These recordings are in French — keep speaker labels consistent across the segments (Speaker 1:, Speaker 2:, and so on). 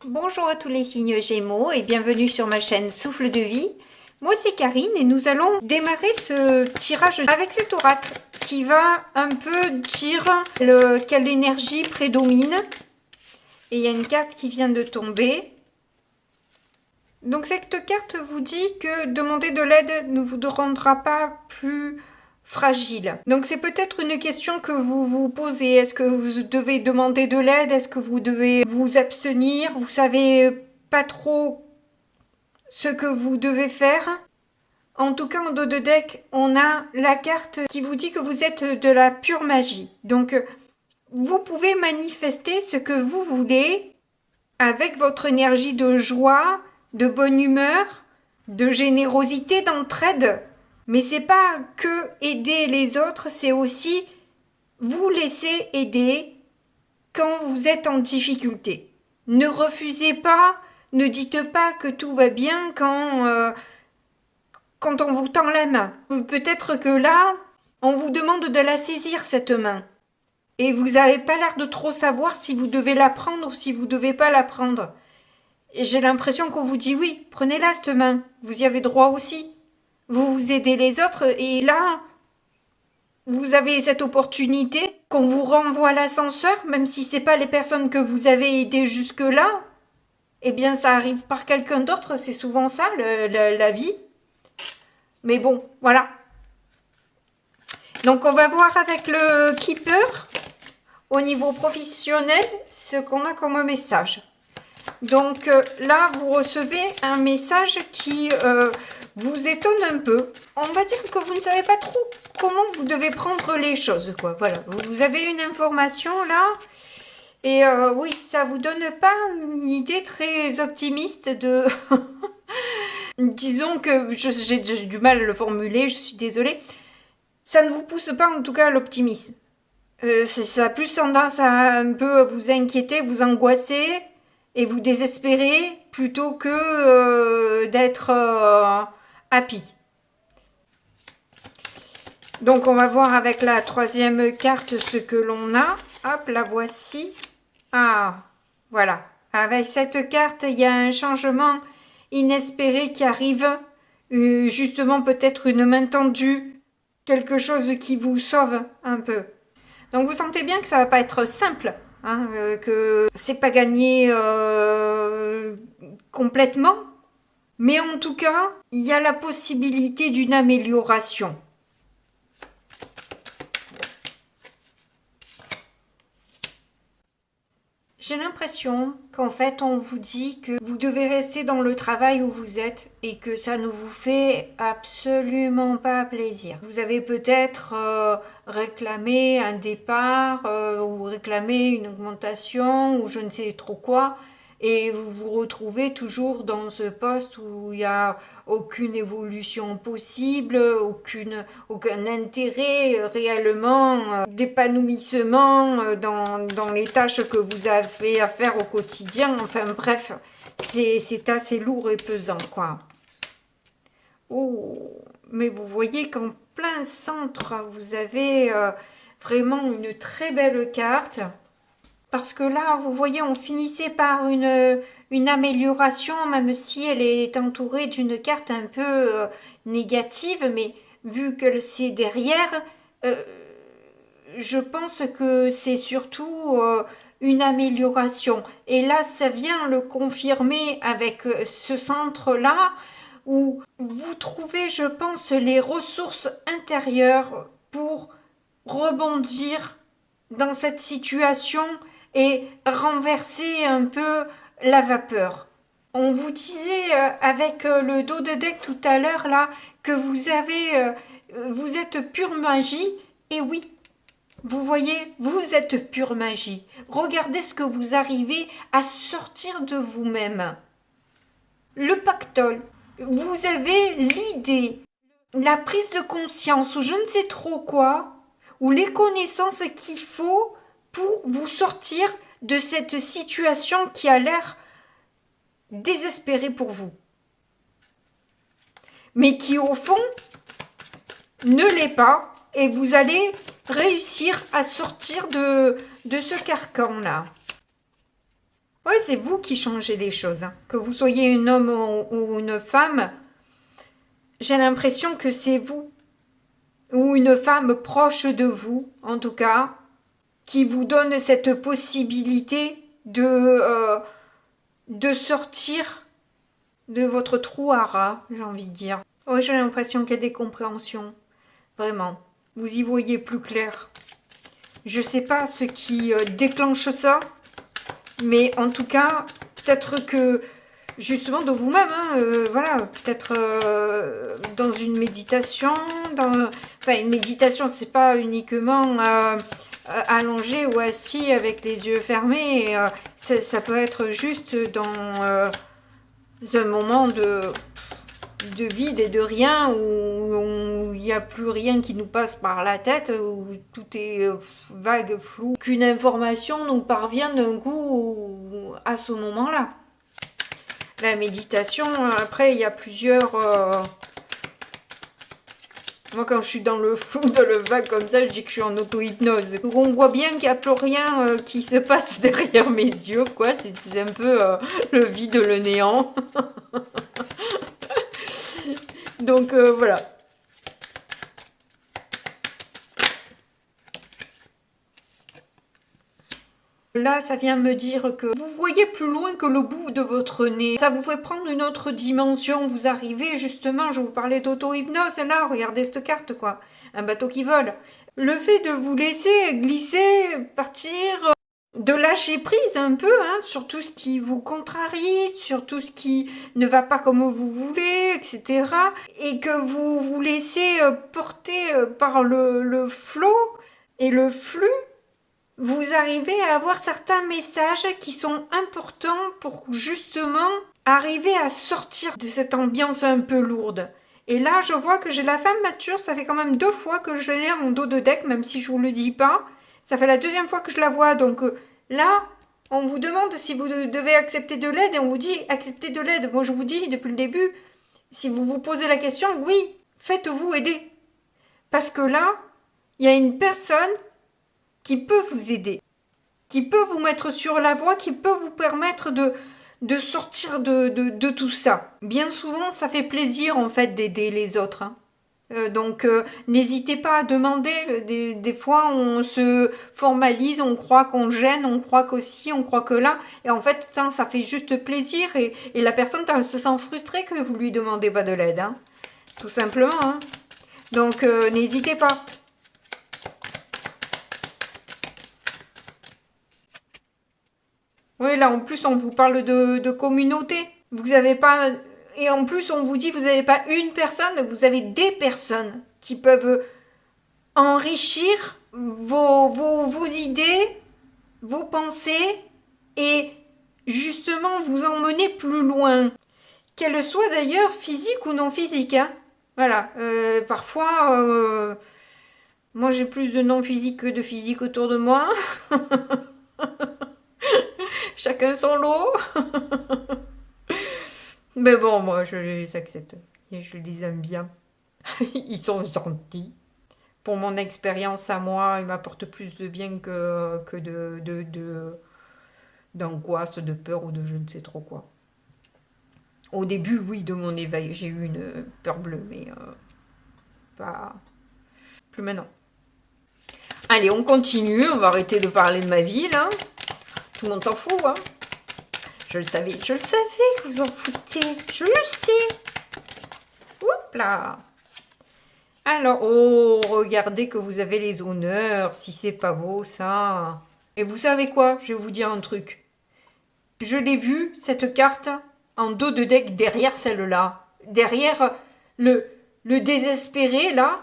Speaker 1: Bonjour à tous les signes Gémeaux et bienvenue sur ma chaîne Souffle de Vie. Moi c'est Karine et nous allons démarrer ce tirage avec cet oracle qui va un peu dire quelle énergie prédomine. Et il y a une carte qui vient de tomber. Donc cette carte vous dit que demander de l'aide ne vous rendra pas plus fragile. Donc c'est peut-être une question que vous vous posez. Est-ce que vous devez demander de l'aide? Est-ce que vous devez vous abstenir? Vous savez pas trop ce que vous devez faire. En tout cas, en dos de deck, on a la carte qui vous dit que vous êtes de la pure magie. Donc, vous pouvez manifester ce que vous voulez avec votre énergie de joie, de bonne humeur, de générosité, d'entraide. Mais c'est pas que aider les autres, c'est aussi vous laisser aider quand vous êtes en difficulté. Ne refusez pas, ne dites pas que tout va bien quand on vous tend la main. Peut-être que là, on vous demande de la saisir, cette main. Et vous n'avez pas l'air de trop savoir si vous devez la prendre ou si vous ne devez pas la prendre. J'ai l'impression qu'on vous dit oui, prenez-la cette main, vous y avez droit aussi. Vous aidez les autres et là, vous avez cette opportunité qu'on vous renvoie l'ascenseur, même si c'est pas les personnes que vous avez aidées jusque-là. Eh bien, ça arrive par quelqu'un d'autre, c'est souvent ça, la vie. Mais bon, voilà. Donc, on va voir avec le Keeper, au niveau professionnel, ce qu'on a comme message. Donc là, vous recevez un message qui vous étonne un peu. On va dire que vous ne savez pas trop comment vous devez prendre les choses, quoi. Voilà, vous avez une information là, et oui, ça vous donne pas une idée très optimiste de... Disons que j'ai du mal à le formuler, je suis désolée. Ça ne vous pousse pas en tout cas à l'optimisme. Ça a plus tendance à un peu vous inquiéter, vous angoisser et vous désespérer plutôt que d'être happy. Donc on va voir avec la troisième carte ce que l'on a. Hop, la voici. Ah, voilà. Avec cette carte, il y a un changement inespéré qui arrive. Justement peut-être une main tendue. Quelque chose qui vous sauve un peu. Donc vous sentez bien que ça va pas être simple, hein, que c'est pas gagné complètement, mais en tout cas, il y a la possibilité d'une amélioration. J'ai l'impression qu'en fait on vous dit que vous devez rester dans le travail où vous êtes et que ça ne vous fait absolument pas plaisir. Vous avez peut-être réclamé un départ ou réclamé une augmentation ou je ne sais trop quoi et vous vous retrouvez toujours dans ce poste où il n'y a aucune évolution possible, aucun intérêt réellement d'épanouissement dans les tâches que vous avez à faire au quotidien. Enfin bref, c'est assez lourd et pesant, quoi. Oh, mais vous voyez qu'en plein centre, vous avez vraiment une très belle carte. Parce que là, vous voyez, on finissait par une amélioration, même si elle est entourée d'une carte un peu négative, mais vu que c'est derrière, euh, je pense que c'est surtout une amélioration. Et là, ça vient le confirmer avec ce centre-là, où vous trouvez, je pense, les ressources intérieures pour rebondir dans cette situation et renverser un peu la vapeur. On vous disait avec le dos de deck tout à l'heure là que vous êtes pure magie et oui, vous voyez, vous êtes pure magie. Regardez ce que vous arrivez à sortir de vous-même. Le pactole, vous avez l'idée, la prise de conscience ou je ne sais trop quoi, ou les connaissances qu'il faut pour vous sortir de cette situation qui a l'air désespérée pour vous. Mais qui au fond ne l'est pas et vous allez réussir à sortir de ce carcan-là. Oui, c'est vous qui changez les choses, hein. Que vous soyez un homme ou une femme, j'ai l'impression que c'est vous, ou une femme proche de vous, en tout cas, qui vous donne cette possibilité de sortir de votre trou à rats, j'ai envie de dire. Oui, j'ai l'impression qu'il y a des compréhensions. Vraiment. Vous y voyez plus clair. Je sais pas ce qui déclenche ça, mais en tout cas, peut-être que justement de vous-même, hein, voilà, peut-être dans une méditation, enfin une méditation, c'est pas uniquement allongé ou assis avec les yeux fermés, ça peut être juste dans un moment de vide et de rien, où il n'y a plus rien qui nous passe par la tête, où tout est vague, flou, qu'une information nous parvient d'un coup à ce moment-là. La méditation, après, il y a plusieurs... Moi, quand je suis dans le flou, dans le vague comme ça, je dis que je suis en auto-hypnose. Donc, on voit bien qu'il n'y a plus rien qui se passe derrière mes yeux, quoi. C'est un peu le vide, le néant. Donc, voilà. Là, ça vient me dire que vous voyez plus loin que le bout de votre nez. Ça vous fait prendre une autre dimension. Vous arrivez, justement, je vous parlais d'auto-hypnose, là, regardez cette carte, quoi. Un bateau qui vole. Le fait de vous laisser glisser, partir, de lâcher prise un peu, hein, sur tout ce qui vous contrarie, sur tout ce qui ne va pas comme vous voulez, etc. Et que vous vous laissez porter par le flot et le flux. Vous arrivez à avoir certains messages qui sont importants pour justement arriver à sortir de cette ambiance un peu lourde. Et là, je vois que j'ai la femme mature, ça fait quand même 2 fois que je l'ai en dos de deck, même si je vous le dis pas. Ça fait la 2e fois que je la vois, donc là, on vous demande si vous devez accepter de l'aide et on vous dit accepter de l'aide. Moi, je vous dis depuis le début, si vous vous posez la question, oui, faites-vous aider. Parce que là, il y a une personne qui peut vous aider, qui peut vous mettre sur la voie, qui peut vous permettre de sortir de tout ça. Bien souvent, ça fait plaisir en fait d'aider les autres, hein. Donc, n'hésitez pas à demander. Des fois, on se formalise, on croit qu'on gêne, on croit qu'aussi, on croit que là. Et en fait, ça fait juste plaisir. Et la personne se sent frustrée que vous lui demandez pas de l'aide, hein. Tout simplement, hein. Donc, n'hésitez pas. Oui, là, en plus, on vous parle de communauté. Vous n'avez pas... Et en plus, on vous dit, vous n'avez pas une personne, vous avez des personnes qui peuvent enrichir vos idées, vos pensées et justement vous emmener plus loin. Qu'elles soient d'ailleurs physiques ou non physiques, hein. Voilà, parfois, moi j'ai plus de non physique que de physique autour de moi. Chacun son lot. Mais bon, moi, je les accepte. Et je les aime bien. Ils sont gentils. Pour mon expérience à moi, ils m'apportent plus de bien que d'angoisse, de peur ou de je ne sais trop quoi. Au début, oui, de mon éveil, j'ai eu une peur bleue, mais pas plus maintenant. Allez, on continue. On va arrêter de parler de ma vie, là. Tout le monde s'en fout, hein. Je le savais que vous en foutez. Je le sais. Oups là. Alors, oh, regardez que vous avez les honneurs. Si c'est pas beau, ça. Et vous savez quoi? Je vais vous dire un truc. Je l'ai vue, cette carte, en dos de deck derrière celle-là. Derrière le désespéré, là.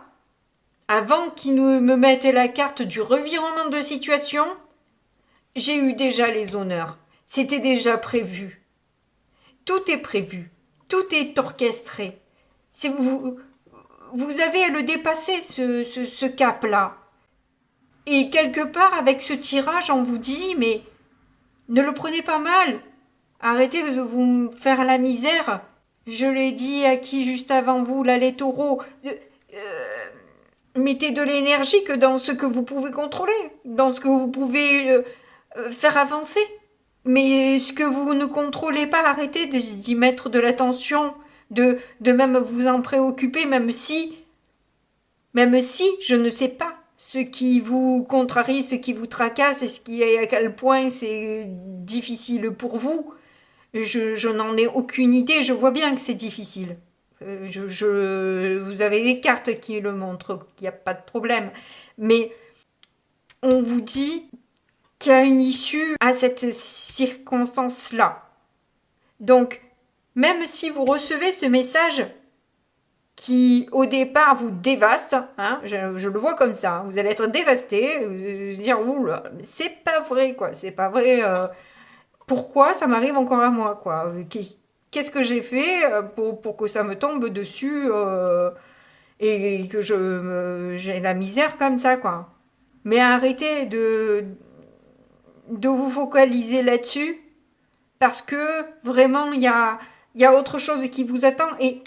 Speaker 1: Avant qu'ils me mettent la carte du revirement de situation, j'ai eu déjà les honneurs. C'était déjà prévu. Tout est prévu. Tout est orchestré. Si vous avez à le dépasser, ce cap-là. Et quelque part, avec ce tirage, on vous dit, mais ne le prenez pas mal. Arrêtez de vous faire la misère. Je l'ai dit à qui juste avant vous, là, les taureaux. Mettez de l'énergie que dans ce que vous pouvez contrôler, dans ce que vous pouvez faire avancer. Mais ce que vous ne contrôlez pas, arrêtez d'y mettre de l'attention, de même vous en préoccuper, même si je ne sais pas ce qui vous contrarie, ce qui vous tracasse et ce qui est à quel point c'est difficile pour vous. Je n'en ai aucune idée, je vois bien que c'est difficile. Vous avez les cartes qui le montrent, qu'il n'y a pas de problème. Mais on vous dit qu'il y a une issue à cette circonstance-là. Donc, même si vous recevez ce message qui, au départ, vous dévaste, hein, je le vois comme ça, hein, vous allez être dévasté, vous dire, oula, c'est pas vrai, quoi, c'est pas vrai, pourquoi ça m'arrive encore à moi, quoi, qu'est-ce que j'ai fait pour que ça me tombe dessus et que j'ai la misère comme ça, quoi. Mais arrêtez de vous focaliser là-dessus, parce que vraiment, il y a autre chose qui vous attend, et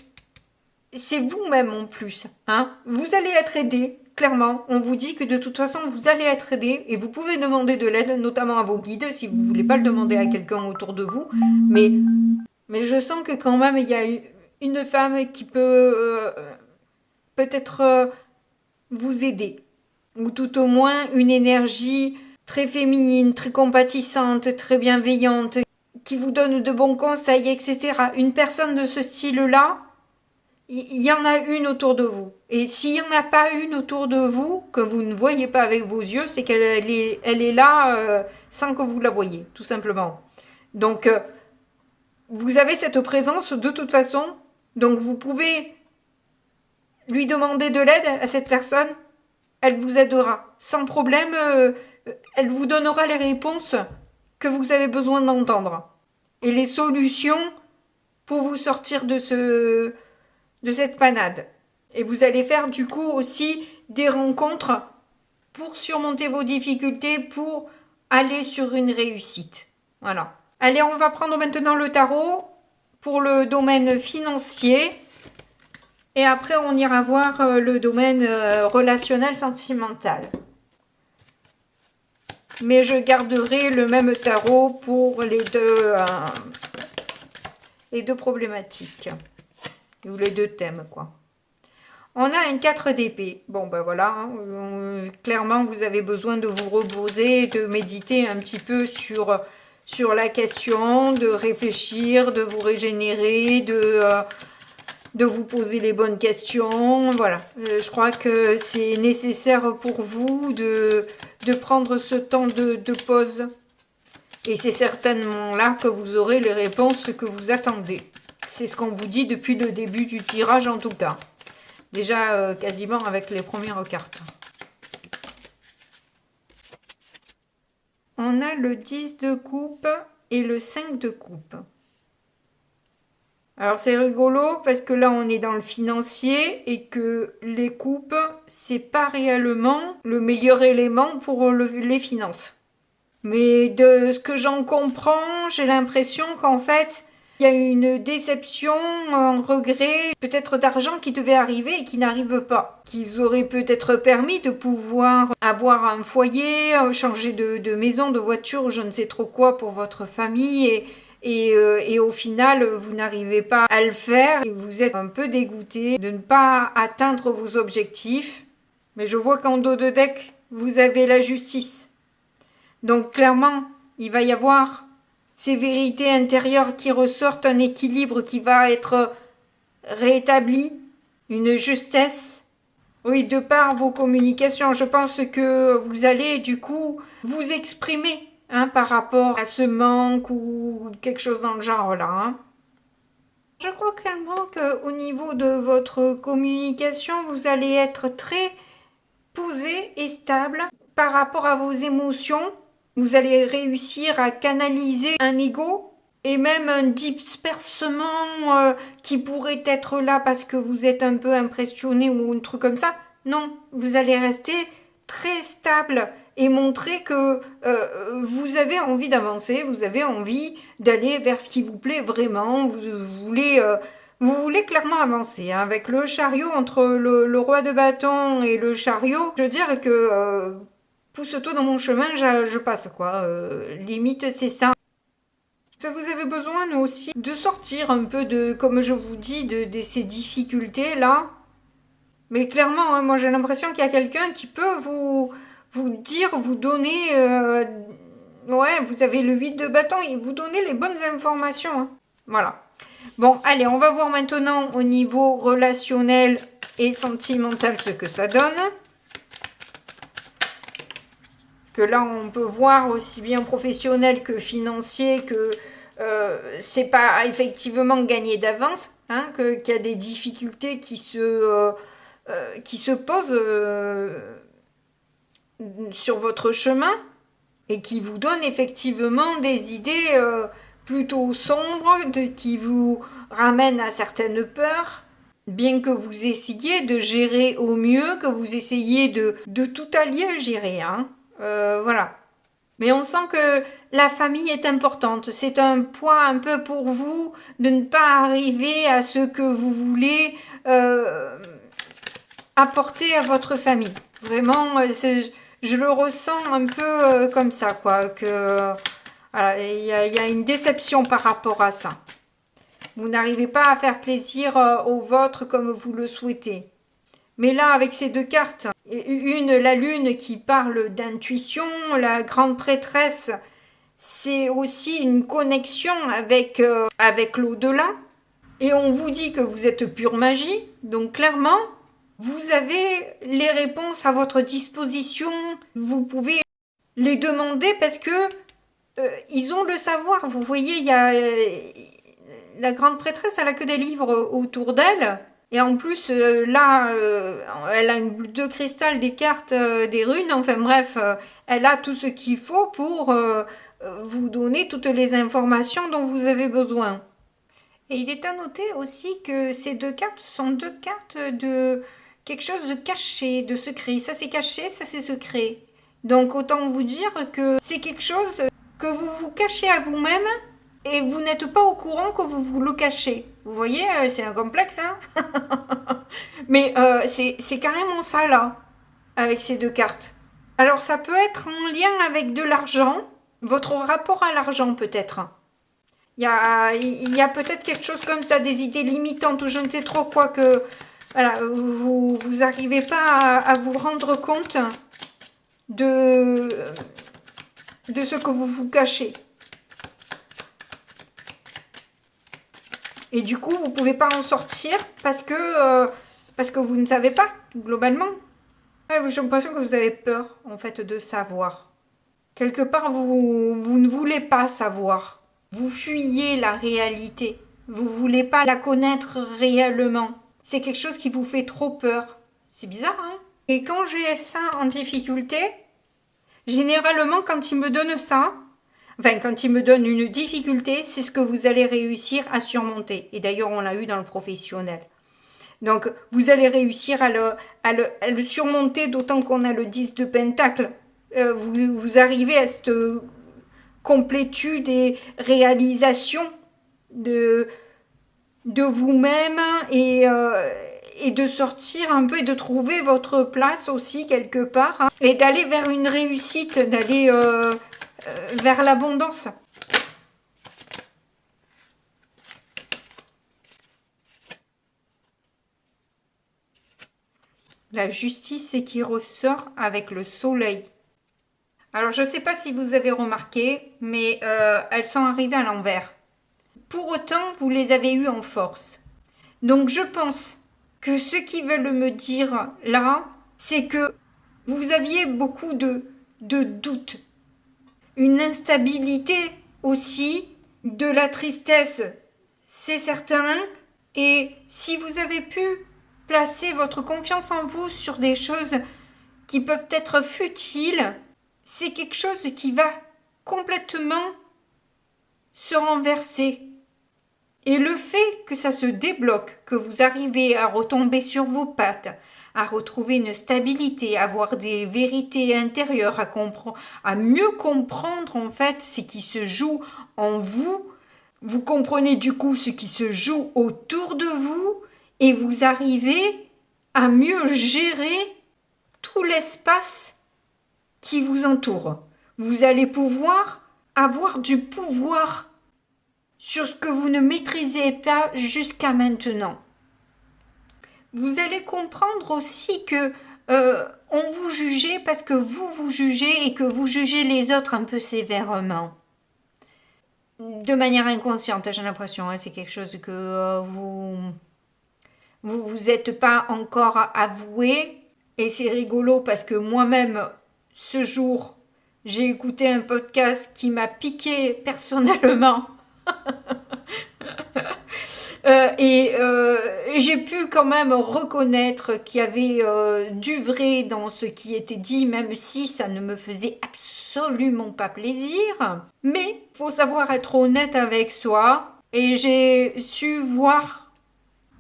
Speaker 1: c'est vous-même en plus. Hein. Vous allez être aidé, clairement. On vous dit que de toute façon, vous allez être aidé, et vous pouvez demander de l'aide, notamment à vos guides, si vous ne voulez pas le demander à quelqu'un autour de vous. Mais je sens que quand même, il y a une femme qui peut peut-être vous aider. Ou tout au moins une énergie très féminine, très compatissante, très bienveillante, qui vous donne de bons conseils, etc. Une personne de ce style-là, il y en a une autour de vous. Et s'il n'y en a pas une autour de vous, que vous ne voyez pas avec vos yeux, c'est qu'elle est là sans que vous la voyez, tout simplement. Donc, vous avez cette présence de toute façon. Donc, vous pouvez lui demander de l'aide à cette personne. Elle vous aidera. Sans problème, elle vous donnera les réponses que vous avez besoin d'entendre. Et les solutions pour vous sortir de cette panade. Et vous allez faire du coup aussi des rencontres pour surmonter vos difficultés, pour aller sur une réussite. Voilà. Allez, on va prendre maintenant le tarot pour le domaine financier. Et après, on ira voir le domaine relationnel sentimental. Mais je garderai le même tarot pour les deux problématiques. Ou les deux thèmes, quoi. On a une 4 d'épée. Bon, ben voilà. Hein, clairement, vous avez besoin de vous reposer, de méditer un petit peu sur la question, de réfléchir, de vous régénérer, de vous poser les bonnes questions. Voilà. Je crois que c'est nécessaire pour vous de prendre ce temps de pause. Et c'est certainement là que vous aurez les réponses que vous attendez. C'est ce qu'on vous dit depuis le début du tirage en tout cas. Déjà quasiment avec les premières cartes. On a le 10 de coupe et le 5 de coupe. Alors c'est rigolo parce que là on est dans le financier et que les coupes, c'est pas réellement le meilleur élément pour les finances. Mais de ce que j'en comprends, j'ai l'impression qu'en fait, il y a une déception, un regret, peut-être d'argent qui devait arriver et qui n'arrive pas. Qu'ils auraient peut-être permis de pouvoir avoir un foyer, changer de maison, de voiture, je ne sais trop quoi pour votre famille et au final, vous n'arrivez pas à le faire et vous êtes un peu dégoûté de ne pas atteindre vos objectifs. Mais je vois qu'en dos de deck, vous avez la justice. Donc clairement, il va y avoir ces vérités intérieures qui ressortent, un équilibre qui va être rétabli, une justesse. Oui, de par vos communications, je pense que vous allez du coup vous exprimer par rapport à ce manque ou quelque chose dans le genre là. Hein. Je crois clairement qu'au niveau de votre communication, vous allez être très posé et stable par rapport à vos émotions. Vous allez réussir à canaliser un ego et même un dispersement qui pourrait être là parce que vous êtes un peu impressionné ou un truc comme ça. Non, vous allez rester très stable et montrer que vous avez envie d'avancer, vous avez envie d'aller vers ce qui vous plaît vraiment. Vous voulez clairement avancer. Hein. Avec le chariot, entre le roi de bâton et le chariot, je veux dire que... pousse-toi dans mon chemin, je passe quoi. Limite, c'est ça. Ça vous avez besoin aussi de sortir un peu de, comme je vous dis, de ces difficultés-là. Mais clairement, hein, moi j'ai l'impression qu'il y a quelqu'un qui peut vous dire, vous donner... ouais, vous avez le 8 de bâton, il vous donner les bonnes informations. Hein. Voilà. Bon, allez, on va voir maintenant au niveau relationnel et sentimental ce que ça donne. Parce que là, on peut voir aussi bien professionnel que financier que c'est pas effectivement gagné d'avance, hein, qu'il y a des difficultés qui se posent sur votre chemin et qui vous donnent effectivement des idées plutôt sombres, qui vous ramènent à certaines peurs, bien que vous essayiez de gérer au mieux, que vous essayiez de tout allier, gérer, hein. Voilà. Mais on sent que la famille est importante. C'est un poids un peu pour vous de ne pas arriver à ce que vous voulez apporter à votre famille. Vraiment, je le ressens un peu comme ça, quoi. Que voilà, il y a une déception par rapport à ça. Vous n'arrivez pas à faire plaisir aux vôtres comme vous le souhaitez. Mais là, avec ces deux cartes, la lune qui parle d'intuition, la grande prêtresse, c'est aussi une connexion avec l'au-delà. Et on vous dit que vous êtes pure magie, donc clairement, vous avez les réponses à votre disposition. Vous pouvez les demander parce que ils ont le savoir. Vous voyez, il y a la grande prêtresse, elle a que des livres autour d'elle. Et en plus, là, elle a une boule de cristal, des cartes, des runes, enfin bref, elle a tout ce qu'il faut pour vous donner toutes les informations dont vous avez besoin. Et il est à noter aussi que ces deux cartes sont deux cartes de quelque chose de caché, de secret. Ça c'est caché, ça c'est secret. Donc autant vous dire que c'est quelque chose que vous vous cachez à vous-même et vous n'êtes pas au courant que vous vous le cachez. Vous voyez, c'est un complexe, hein. Mais c'est carrément ça, là, avec ces deux cartes. Alors, ça peut être en lien avec de l'argent, votre rapport à l'argent, peut-être. Il y a peut-être quelque chose comme ça, des idées limitantes ou je ne sais trop quoi, que voilà, vous n'arrivez pas à vous rendre compte de ce que vous vous cachez. Et du coup, vous ne pouvez pas en sortir parce que vous ne savez pas, globalement. Ouais, j'ai l'impression que vous avez peur, en fait, de savoir. Quelque part, vous ne voulez pas savoir. Vous fuyez la réalité. Vous ne voulez pas la connaître réellement. C'est quelque chose qui vous fait trop peur. C'est bizarre, hein? Et quand j'ai ça en difficulté, généralement, quand il me donne ça, enfin, quand il me donne une difficulté, c'est ce que vous allez réussir à surmonter. Et d'ailleurs, on l'a eu dans le professionnel. Donc, vous allez réussir à le surmonter, d'autant qu'on a le 10 de pentacle. Vous arrivez à cette complétude et réalisation de vous-même et de sortir un peu et de trouver votre place aussi quelque part. Hein, et d'aller vers une réussite, d'aller... vers l'abondance. La justice c'est qui ressort avec le soleil. Alors je ne sais pas si vous avez remarqué, mais elles sont arrivées à l'envers. Pour autant, vous les avez eues en force. Donc je pense que ce qu'ils veulent me dire là, c'est que vous aviez beaucoup de doutes. Une instabilité aussi, de la tristesse, c'est certain. Et si vous avez pu placer votre confiance en vous sur des choses qui peuvent être futiles, c'est quelque chose qui va complètement se renverser. Et le fait que ça se débloque, que vous arrivez à retomber sur vos pattes, à retrouver une stabilité, à avoir des vérités intérieures, à mieux comprendre en fait ce qui se joue en vous. Vous comprenez du coup ce qui se joue autour de vous et vous arrivez à mieux gérer tout l'espace qui vous entoure. Vous allez pouvoir avoir du pouvoir sur ce que vous ne maîtrisez pas jusqu'à maintenant. Vous allez comprendre aussi que on vous jugeait parce que vous jugez et que vous jugez les autres un peu sévèrement. De manière inconsciente, j'ai l'impression, c'est quelque chose que vous êtes pas encore avoué. Et c'est rigolo parce que moi-même, ce jour, j'ai écouté un podcast qui m'a piqué personnellement. J'ai pu quand même reconnaître qu'il y avait du vrai dans ce qui était dit, même si ça ne me faisait absolument pas plaisir. Mais il faut savoir être honnête avec soi. Et j'ai su voir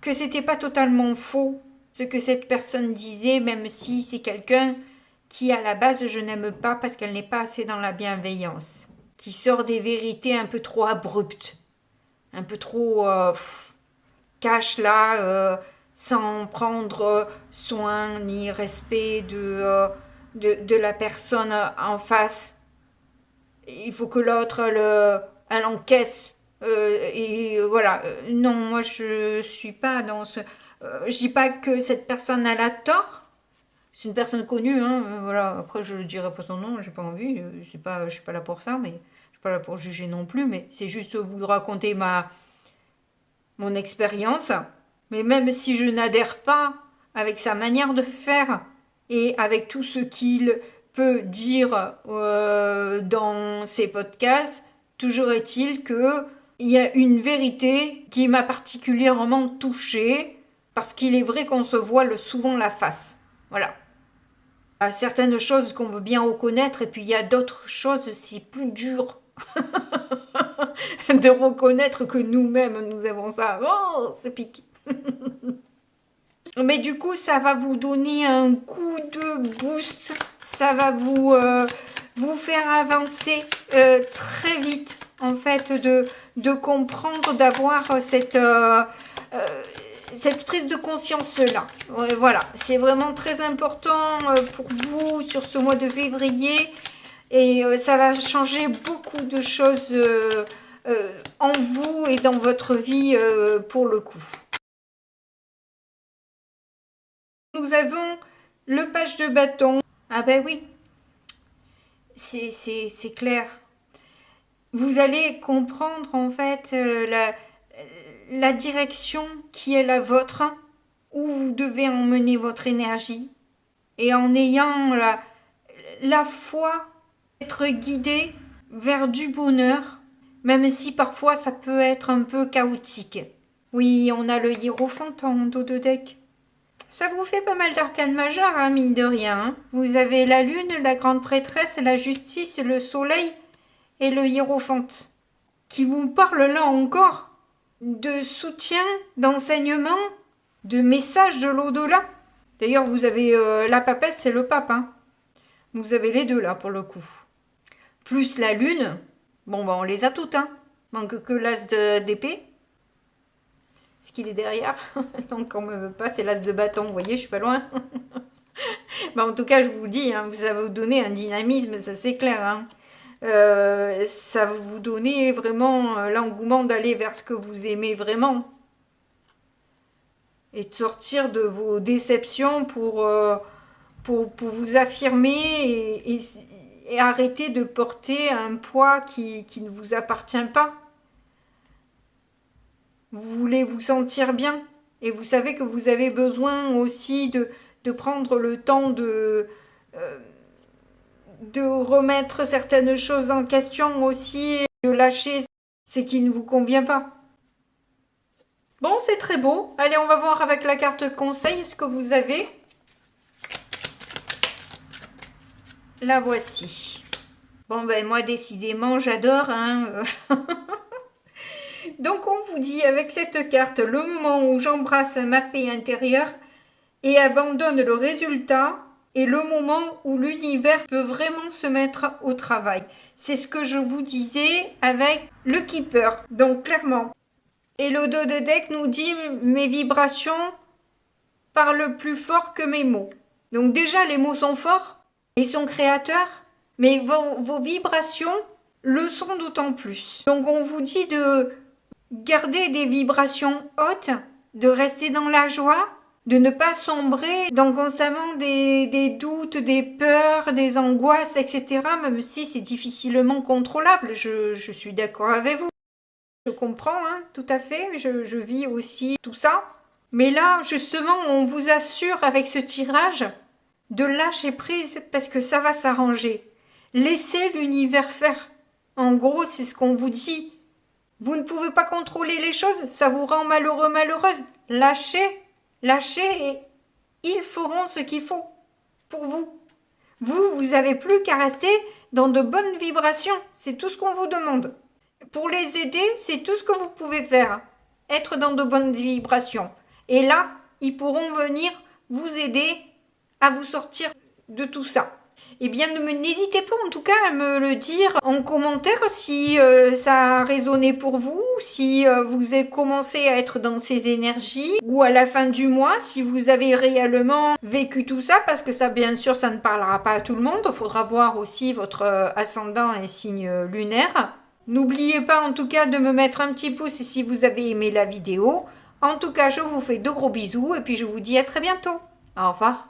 Speaker 1: que c'était pas totalement faux ce que cette personne disait, même si c'est quelqu'un qui à la base je n'aime pas parce qu'elle n'est pas assez dans la bienveillance, qui sort des vérités un peu trop abruptes, un peu trop cash là, sans prendre soin ni respect de la personne en face. Il faut que l'autre elle encaisse. Voilà. Non, moi je suis pas dans ce. Je dis pas que cette personne a la tort. C'est une personne connue, hein. Voilà. Après, je ne dirai pas son nom, j'ai pas envie. Je suis pas là pour ça, mais je suis pas là pour juger non plus. Mais c'est juste vous raconter mon expérience. Mais même si je n'adhère pas avec sa manière de faire et avec tout ce qu'il peut dire dans ses podcasts, toujours est-il que il y a une vérité qui m'a particulièrement touchée parce qu'il est vrai qu'on se voile souvent la face. Voilà. Il y a certaines choses qu'on veut bien reconnaître et puis il y a d'autres choses, c'est plus dur de reconnaître que nous-mêmes nous avons ça. Oh, ça pique. Mais du coup, ça va vous donner un coup de boost. Ça va vous faire avancer très vite. En fait, de comprendre, d'avoir cette prise de conscience-là. Voilà, c'est vraiment très important pour vous sur ce mois de février. Et ça va changer beaucoup de choses en vous et dans votre vie pour le coup. Nous avons le page de bâton. Ah ben oui, c'est clair. Vous allez comprendre en fait la direction qui est la vôtre, où vous devez emmener votre énergie. Et en ayant la foi, être guidé vers du bonheur, même si parfois ça peut être un peu chaotique. Oui, on a le hiérophant en dos de deck. Ça vous fait pas mal d'arcanes majeures, hein, mine de rien. Hein. Vous avez la lune, la grande prêtresse, la justice, le soleil et le hiérophant. Qui vous parlent là encore de soutien, d'enseignement, de messages de l'au-delà. D'ailleurs, vous avez la papesse et le pape. Hein. Vous avez les deux là pour le coup. Plus la lune. Bon, on les a toutes. Hein. Manque que l'as d'épée. Ce qu'il est derrière. Donc on me veut pas, c'est l'as de bâton. Vous voyez, je suis pas loin. En tout cas, je vous dis, hein, ça va vous donner un dynamisme, ça c'est clair. Hein. Ça va vous donner vraiment l'engouement d'aller vers ce que vous aimez vraiment. Et de sortir de vos déceptions pour vous affirmer et arrêter de porter un poids qui ne vous appartient pas. Vous voulez vous sentir bien et vous savez que vous avez besoin aussi de prendre le temps de remettre certaines choses en question aussi, de lâcher ce qui ne vous convient pas. Bon, c'est très beau. Allez, on va voir avec la carte conseil ce que vous avez. La voici. Bon, ben moi, décidément, j'adore. Hein. Donc, on vous dit avec cette carte, le moment où j'embrasse ma paix intérieure et abandonne le résultat est le moment où l'univers peut vraiment se mettre au travail. C'est ce que je vous disais avec le Keeper. Donc, clairement. Et le dos de deck nous dit mes vibrations parlent plus fort que mes mots. Donc déjà, les mots sont forts et sont créateurs, mais vos vibrations le sont d'autant plus. Donc on vous dit garder des vibrations hautes, de rester dans la joie, de ne pas sombrer dans constamment des doutes, des peurs, des angoisses, etc. Même si c'est difficilement contrôlable, je suis d'accord avec vous. Je comprends, hein, tout à fait, je vis aussi tout ça. Mais là, justement, on vous assure avec ce tirage de lâcher prise parce que ça va s'arranger. Laissez l'univers faire. En gros, c'est ce qu'on vous dit. Vous ne pouvez pas contrôler les choses, ça vous rend malheureux, malheureuse. Lâchez, lâchez et ils feront ce qu'il faut pour vous. Vous avez plus qu'à rester dans de bonnes vibrations, c'est tout ce qu'on vous demande. Pour les aider, c'est tout ce que vous pouvez faire. Être dans de bonnes vibrations. Et là, ils pourront venir vous aider à vous sortir de tout ça. Eh bien, n'hésitez pas en tout cas à me le dire en commentaire si ça a résonné pour vous, si vous avez commencé à être dans ces énergies, ou à la fin du mois, si vous avez réellement vécu tout ça, parce que ça, bien sûr, ça ne parlera pas à tout le monde. Il faudra voir aussi votre ascendant et signe lunaire. N'oubliez pas en tout cas de me mettre un petit pouce si vous avez aimé la vidéo. En tout cas, je vous fais de gros bisous et puis je vous dis à très bientôt. Au revoir.